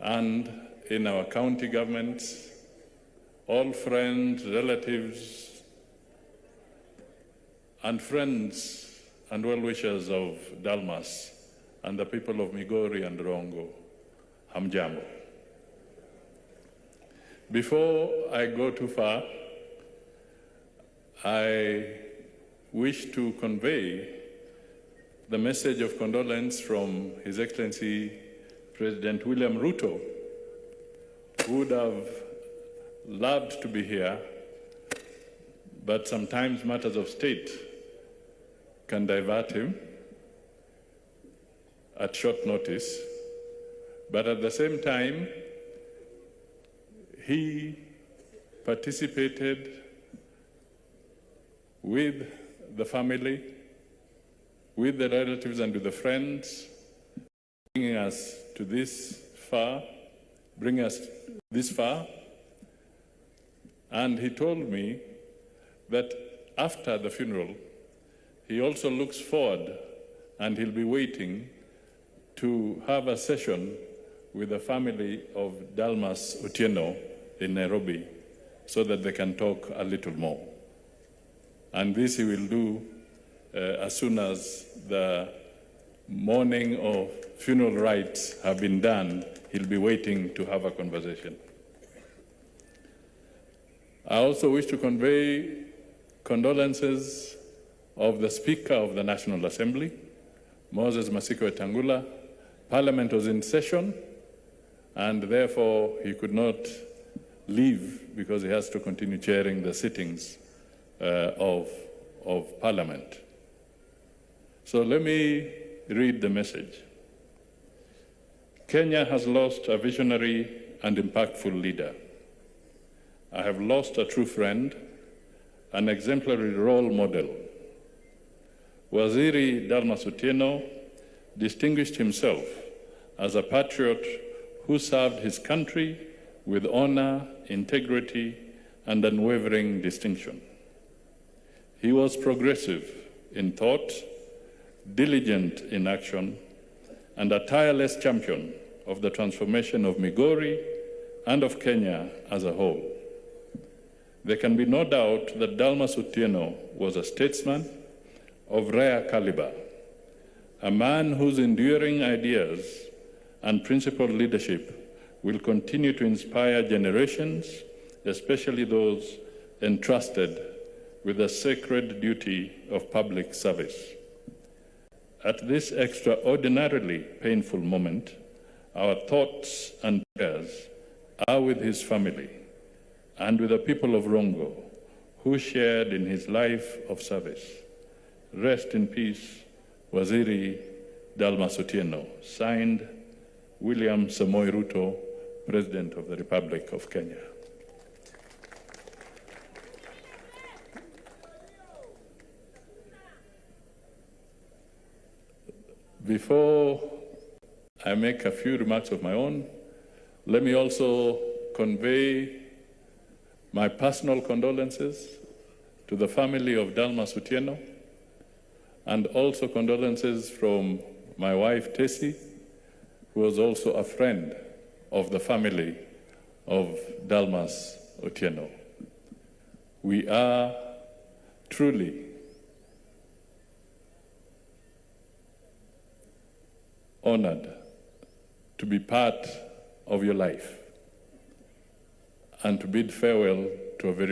and in our county governments, all friends, relatives, and friends and well-wishers of Dalmas and the people of Migori and Rongo, hamjambo. Before I go too far, I wish to convey the message of condolence from His Excellency President William Ruto, who would have loved to be here, but sometimes matters of state can divert him at short notice. But at the same time, he participated with the family, with the relatives and with the friends, bringing us this far. And he told me that after the funeral, he also looks forward and he'll be waiting to have a session with the family of Dalmas Otieno in Nairobi so that they can talk a little more. And this he will do as soon as the mourning or funeral rites have been done. He'll be waiting to have a conversation. I also wish to convey condolences of the Speaker of the National Assembly, Moses Masika Wetangula. Parliament was in session, and therefore he could not leave because he has to continue chairing the sittings of Parliament. So let me read the message. Kenya has lost a visionary and impactful leader. I have lost a true friend, an exemplary role model. Waziri Dalmas Otieno distinguished himself as a patriot who served his country with honor, integrity, and unwavering distinction. He was progressive in thought, diligent in action, and a tireless champion of the transformation of Migori and of Kenya as a whole. There can be no doubt that Dalmas Otieno was a statesman of rare caliber, a man whose enduring ideas and principled leadership will continue to inspire generations, especially those entrusted with the sacred duty of public service. At this extraordinarily painful moment, our thoughts and prayers are with his family and with the people of Rongo who shared in his life of service. Rest in peace, Waziri Dalmas Otieno. Signed, William Samoei Ruto, President of the Republic of Kenya. Before I make a few remarks of my own, let me also convey my personal condolences to the family of Dalmas Otieno, and also condolences from my wife, Tessie, who was also a friend of the family of Dalmas Otieno. We are truly honored to be part of your life and to bid farewell to a very